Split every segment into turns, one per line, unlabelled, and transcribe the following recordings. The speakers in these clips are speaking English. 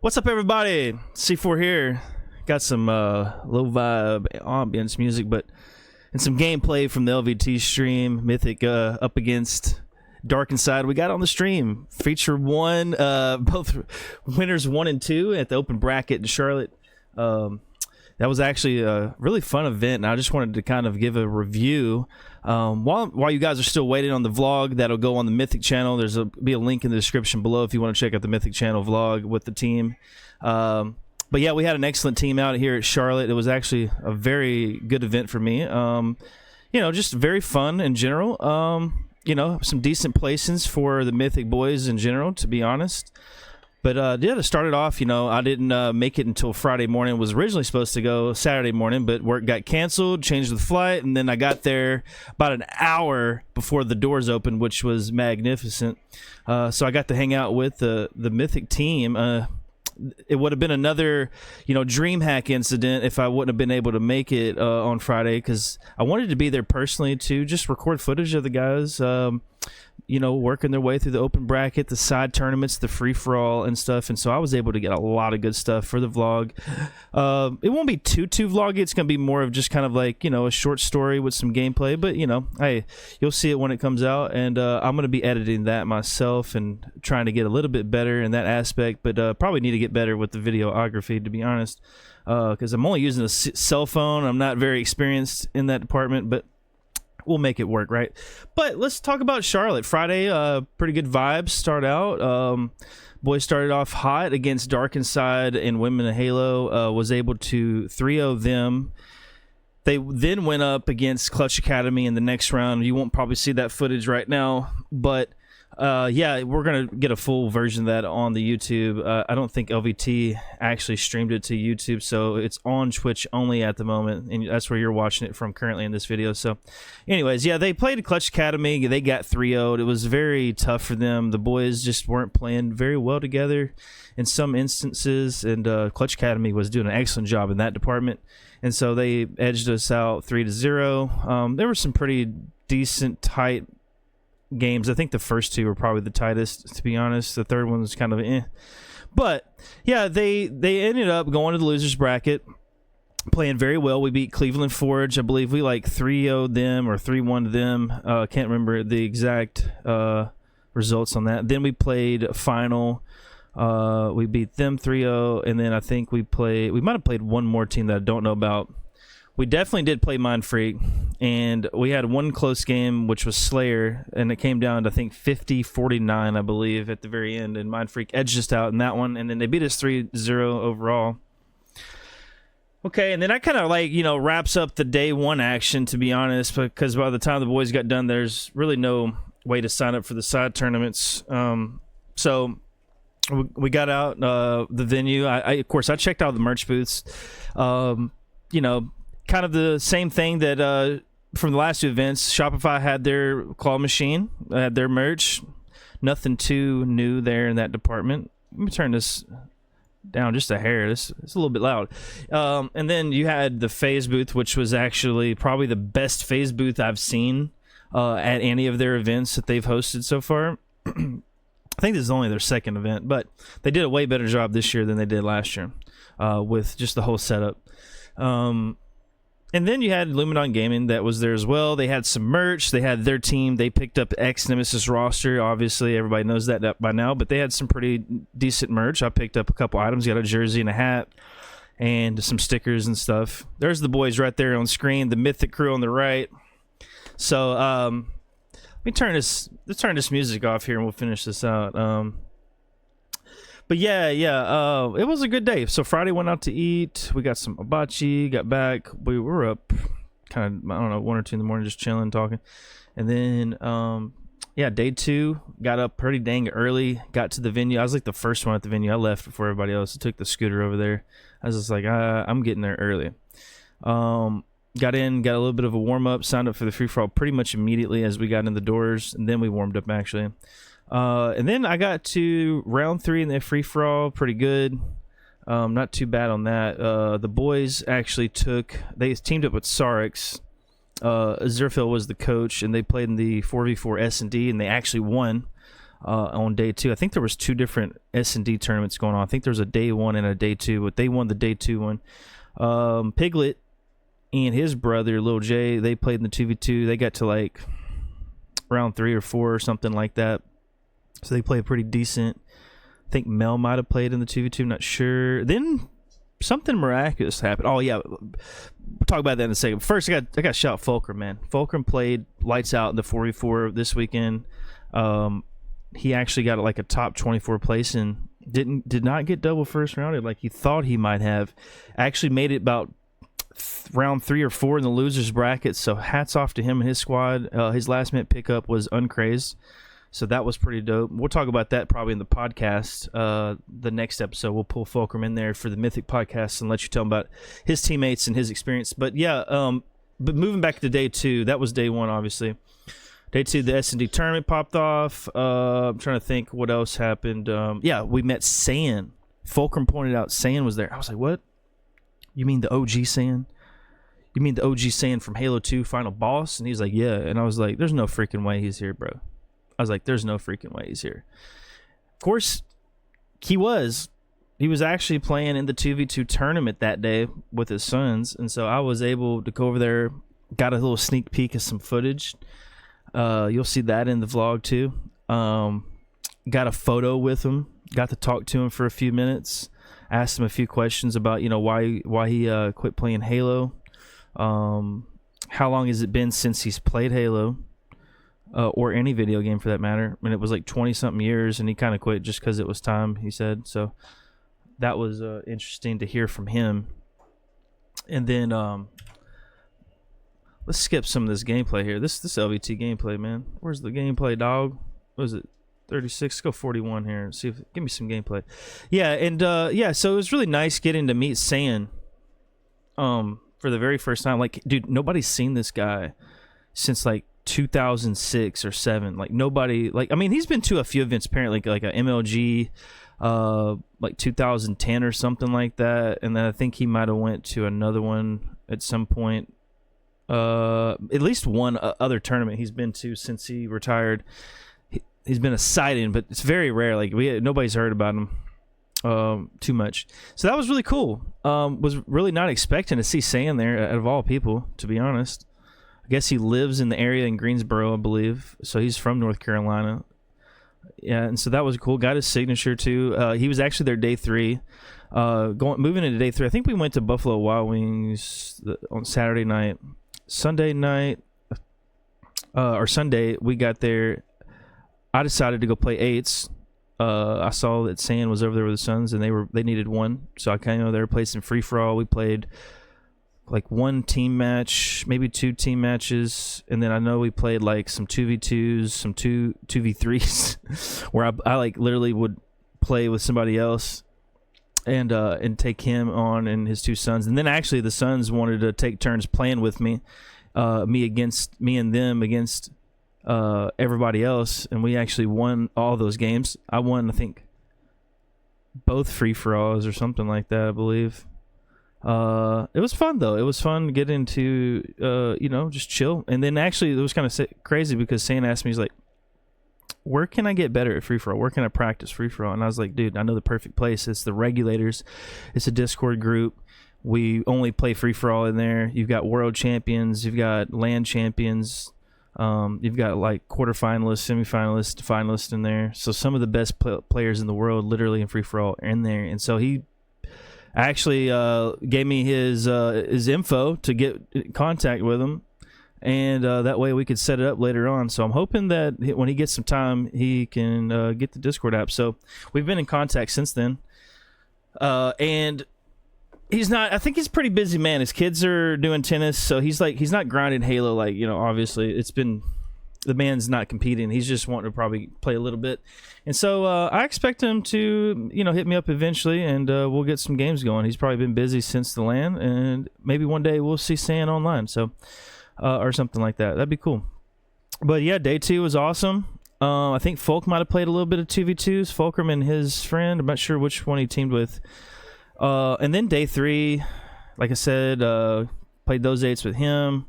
What's up, everybody? C4 here. Got some low vibe ambience music, and some gameplay from the LVT stream. Mythic up against Dark Inside. We got on the stream. Feature one, both winners 1 and 2 at the open bracket in Charlotte. That was actually a really fun event, and I just wanted to kind of give a review. While you guys are still waiting on the vlog, that'll go on the Mythic channel. There'll be a link in the description below if you want to check out the Mythic channel vlog with the team. But yeah, we had an excellent team out here at Charlotte. It was actually a very good event for me. Just very fun in general. Some decent placings for the Mythic boys in general, to be honest. But yeah, to start it off, I didn't make it until Friday morning. Was originally supposed to go Saturday morning, but work got canceled, changed the flight, and then I got there about an hour before the doors opened, which was magnificent. So I got to hang out with the Mythic team. It would have been another, dream hack incident if I wouldn't have been able to make it on Friday, because I wanted to be there personally to just record footage of the guys, working their way through the open bracket, the side tournaments, the free-for-all and stuff. And so I was able to get a lot of good stuff for the vlog. It won't be too vloggy. It's going to be more of just kind of like, a short story with some gameplay. But, hey, you'll see it when it comes out. And I'm going to be editing that myself and trying to get a little bit better in that aspect. But probably need to get better with the videography, to be honest, because I'm only using a cell phone. I'm not very experienced in that department, but we'll make it work, right? But let's talk about Charlotte. Friday, pretty good vibes start out. Boys started off hot against Dark Inside and Women in Halo. Was able to 3-0 them. They then went up against Clutch Academy in the next round. You won't probably see that footage right now, but yeah, we're going to get a full version of that on the YouTube. I don't think LVT actually streamed it to YouTube, so it's on Twitch only at the moment, and that's where you're watching it from currently in this video. So anyways, yeah, they played Clutch Academy. They got 3-0'd. It was very tough for them. The boys just weren't playing very well together in some instances, and Clutch Academy was doing an excellent job in that department, and so they edged us out 3-0. There were some pretty decent, tight games. I think the first two were probably the tightest, to be honest. The third one was kind of but yeah, they ended up going to the losers bracket, playing very well. We beat Cleveland Forge. I believe we 3-0'd them or 3-1 them. Can't remember the exact results on that. Then we played a final. We beat them 3-0, and then I think we might have played one more team that I don't know about. We definitely did play Mind Freak, and we had one close game, which was Slayer, and it came down to, I think, 50-49, I believe, at the very end, and Mind Freak edged us out in that one, and then they beat us 3-0 overall. Okay, and then that kind of, wraps up the day one action, to be honest, because by the time the boys got done, there's really no way to sign up for the side tournaments. So we got out the venue. Of course, I checked out the merch booths. Kind of the same thing that from the last two events. Shopify had their claw machine, had their merch. Nothing too new there in that department. Let me turn this down just a hair. It's a little bit loud. And then you had the phase booth, which was actually probably the best phase booth I've seen at any of their events that they've hosted so far. I think this is only their second event, but they did a way better job this year than they did last year with just the whole setup. And then you had Luminon Gaming that was there as well. They had some merch. They had their team. They picked up Nemesis roster. Obviously, everybody knows that by now, but they had some pretty decent merch. I picked up a couple items. Got a jersey and a hat and some stickers and stuff. There's the boys right there on screen, the Mythic crew on the right. So let's turn this music off here and we'll finish this out. But yeah, it was a good day. So Friday went out to eat. We got some hibachi, got back. We were up kind of, 1 or 2 in the morning just chilling, talking. And then, day 2, got up pretty dang early, got to the venue. I was the first one at the venue. I left before everybody else. I took the scooter over there. I was just I'm getting there early. Got in, got a little bit of a warm-up, signed up for the free-for-all pretty much immediately as we got in the doors. And then we warmed up, actually. And then I got to round 3 in the free-for-all, pretty good. Not too bad on that. The boys actually they teamed up with Sarix. Zerfil was the coach, and they played in the 4v4 S&D, and they actually won. on day 2. I think there was 2 different S&D tournaments going on. I think there was a day 1 and a day 2, but they won the day 2 one. Piglet and his brother, Lil J, they played in the 2v2. They got to like round 3 or 4 or something like that. So they played pretty decent. I think Mel might have played in the 2v2, I'm not sure. Then something miraculous happened. Oh, yeah. We'll talk about that in a second. First, I got shout Fulcrum, man. Fulcrum played lights out in the 4v4 this weekend. He actually got like a top 24 place and did not get double first rounded like he thought he might have. Actually made it about round 3 or 4 in the losers bracket. So hats off to him and his squad. His last minute pickup was Uncrazed. So that was pretty dope. We'll talk about that probably in the podcast. The next episode, we'll pull Fulcrum in there for the Mythic podcast and let you tell him about his teammates and his experience. But yeah, but moving back to day 2, that was day 1, obviously. Day 2, the S&D tournament popped off. I'm trying to think what else happened. Yeah, we met Saiyan. Fulcrum pointed out Saiyan was there. I was like, what? You mean the OG Saiyan? You mean the OG Saiyan from Halo 2 Final Boss? And he's like, yeah. And I was like, there's no freaking way he's here, bro. I was like, there's no freaking way he's here. Of course, he was. He was actually playing in the 2v2 tournament that day with his sons. And so I was able to go over there, got a little sneak peek of some footage. You'll see that in the vlog too. Got a photo with him. Got to talk to him for a few minutes. Asked him a few questions about, why he quit playing Halo. How long has it been since he's played Halo? Or any video game for that matter. I mean, it was like 20-something years, and he kind of quit just because it was time, he said. So that was interesting to hear from him. And then let's skip some of this gameplay here. This LVT gameplay, man. Where's the gameplay, dog? What is it? 36. Let's go 41 here and see if give me some gameplay. Yeah, and yeah, so it was really nice getting to meet Saiyan for the very first time. Like, dude, nobody's seen this guy since like 2006 or 7. Like nobody, like, I mean, he's been to a few events apparently, like a MLG like 2010 or something like that, and then I think he might have went to another one at some point. At least one other tournament he's been to since he retired. He's been a sighting, but it's very rare. Like nobody's heard about him too much. So that was really cool. Was really not expecting to see Saiyan there out of all people, to be honest. I guess he lives in the area in Greensboro, I believe. So he's from North Carolina. Yeah, and so that was cool. Got his signature too. He was actually there day 3. Moving into day 3, I think we went to Buffalo Wild Wings on Saturday night. Sunday night, or Sunday, we got there. I decided to go play 8s. I saw that Saiyan was over there with the Suns, and they needed one. So I came over there, played some free-for-all. We played like 1 team match, maybe 2 team matches, and then I know we played like some 2v2s, some 2v3s, where I like literally would play with somebody else and take him on and his 2 sons. And then actually the sons wanted to take turns playing with me, me and them against everybody else, and we actually won all those games. I won, I think, both free-for-alls or something like that, I believe. It was fun though. It was fun to get into, just chill. And then actually it was kind of crazy because Saiyan asked me, he's like, where can I get better at free-for-all? Where can I practice free-for-all? And I was like, dude, I know the perfect place. It's the Regulators. It's a Discord group. We only play free-for-all in there. You've got world champions. You've got land champions. You've got like quarterfinalists, semifinalists, finalists in there. So some of the best players in the world literally in free-for-all are in there. And so he actually gave me his info to get in contact with him, and that way we could set it up later on. So I'm hoping that when he gets some time, he can get the Discord app. So we've been in contact since then, and he's not. I think he's a pretty busy man. His kids are doing tennis, so he's not grinding Halo like, obviously it's been. The man's not competing. He's just wanting to probably play a little bit. And so I expect him to, hit me up eventually, and we'll get some games going. He's probably been busy since the LAN, and maybe one day we'll see Saiyan online, so or something like that. That'd be cool. But yeah, day 2 was awesome. I think Folk might have played a little bit of 2v2s, Fulcrum and his friend. I'm not sure which one he teamed with. And then day 3, like I said, played those 8s with him.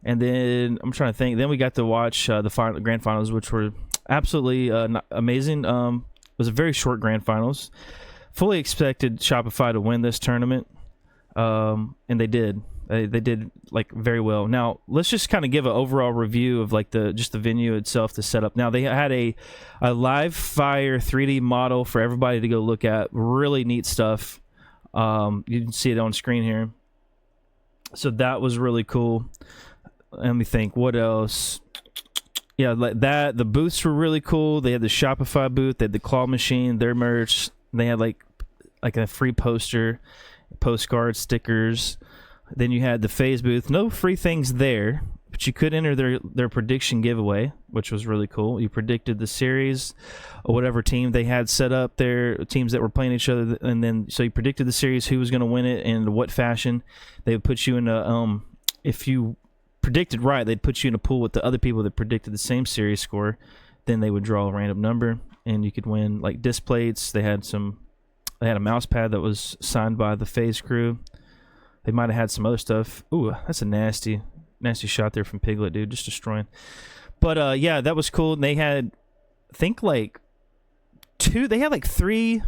And then I'm trying to think. Then we got to watch the grand finals, which were absolutely amazing. It was a very short grand finals. Fully expected Shopify to win this tournament, and they did. They did like very well. Now let's just kind of give an overall review of like the venue itself, the setup. Now they had a live fire 3D model for everybody to go look at. Really neat stuff. You can see it on screen here. So that was really cool. Let me think. What else? Yeah, like that. The booths were really cool. They had the Shopify booth. They had the claw machine, their merch. They had like a free poster, postcards, stickers. Then you had the FaZe booth. No free things there, but you could enter their prediction giveaway, which was really cool. You predicted the series or whatever team they had set up there, teams that were playing each other, and then so you predicted the series, who was going to win it, and what fashion. They would put you in a if you predicted right, they'd put you in a pool with the other people that predicted the same series score. Then they would draw a random number, and you could win like disc plates. They had a mouse pad that was signed by the FaZe crew. They might have had some other stuff. Ooh, that's a nasty shot there from Piglet, dude. Just destroying. But, yeah, that was cool. And they had, I think, like, three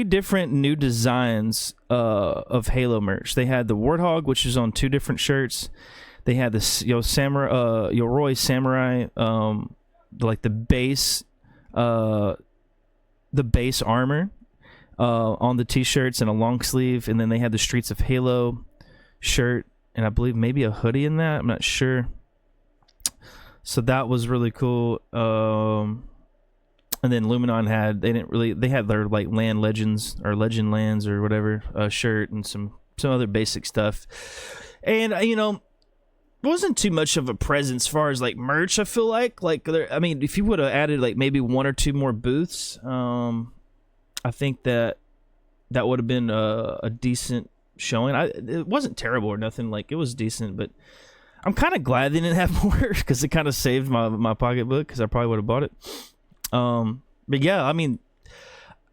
different new designs of Halo merch. They had the Warthog, which is on 2 different shirts. They had this, Yoroi Samurai, like the base armor. On the t-shirts and a long sleeve, and then they had the Streets of Halo shirt, and I believe maybe a hoodie in that. I'm not sure. So that was really cool. And then Luminon they had their like Land Legends or Legend Lands or whatever shirt and some other basic stuff. And wasn't too much of a presence as far as like merch. I feel like if you would have added like maybe 1 or 2 more booths, I think that would have been a decent showing. It wasn't terrible or nothing. Like, it was decent, but I'm kind of glad they didn't have more because it kind of saved my pocketbook because I probably would have bought it. But yeah, I mean,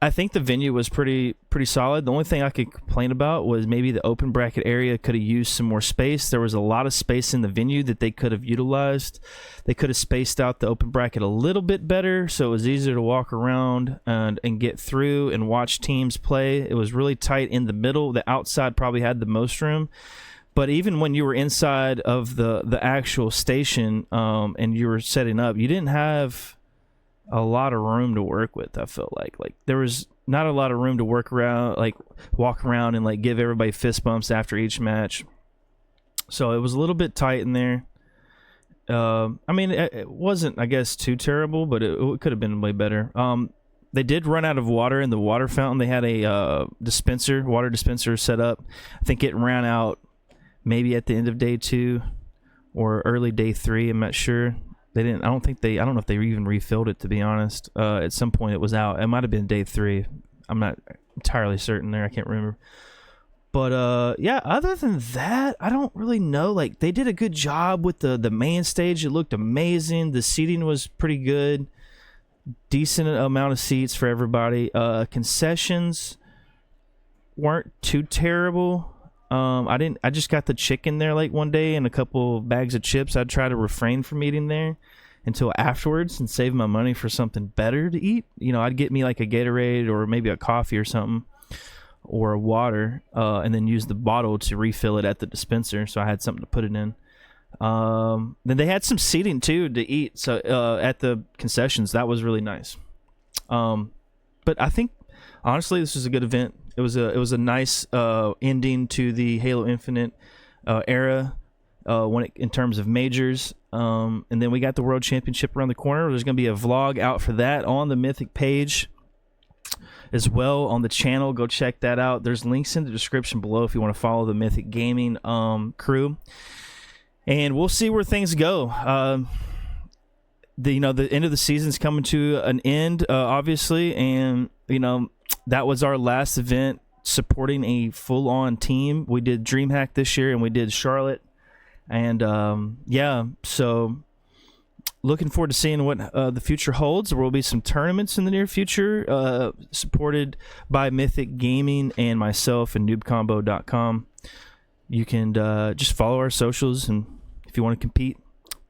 I think the venue was pretty solid. The only thing I could complain about was maybe the open bracket area could have used some more space. There was a lot of space in the venue that they could have utilized. They could have spaced out the open bracket a little bit better so it was easier to walk around and get through and watch teams play. It was really tight in the middle. The outside probably had the most room. But even when you were inside of the actual station and you were setting up, you didn't have a lot of room to work with. I felt like there was not a lot of room to walk around and like give everybody fist bumps after each match. So it was a little bit tight in there. I mean, it wasn't, I guess, too terrible, but it could have been way better. They did run out of water in the water fountain. They had a water dispenser set up. I think it ran out maybe at the end of day 2 or early day 3. I'm not sure. They didn't. I don't know if they even refilled it, to be honest. At some point it was out. It might have been day 3. I'm not entirely certain there. I can't remember. But yeah, other than that, I don't really know. Like, they did a good job with the main stage. It looked amazing. The seating was pretty good. Decent amount of seats for everybody. Concessions weren't too terrible. I just got the chicken there like one day and a couple bags of chips. I'd try to refrain from eating there until afterwards and save my money for something better to eat. I'd get me like a Gatorade or maybe a coffee or something or a water, and then use the bottle to refill it at the dispenser. So I had something to put it in. Then they had some seating too to eat. So, at the concessions, that was really nice. But I think honestly, this was a good event. It was a nice ending to the Halo Infinite era in terms of majors. And then we got the World Championship around the corner. There's going to be a vlog out for that on the Mythic page as well on the channel. Go check that out. There's links in the description below if you want to follow the Mythic Gaming crew. And we'll see where things go. The end of the season's coming to an end, obviously, and that was our last event supporting a full-on team. We did DreamHack this year, and we did Charlotte. And, yeah, so looking forward to seeing what the future holds. There will be some tournaments in the near future supported by Mythic Gaming and myself and noobcombo.com. You can just follow our socials, and if you want to compete,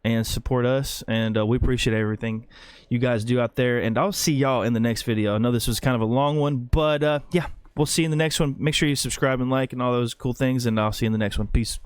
and support us, and we appreciate everything you guys do out there. And I'll see y'all in the next video. I know this was kind of a long one, but yeah, we'll see you in the next one. Make sure you subscribe and like and all those cool things, and I'll see you in the next one. Peace.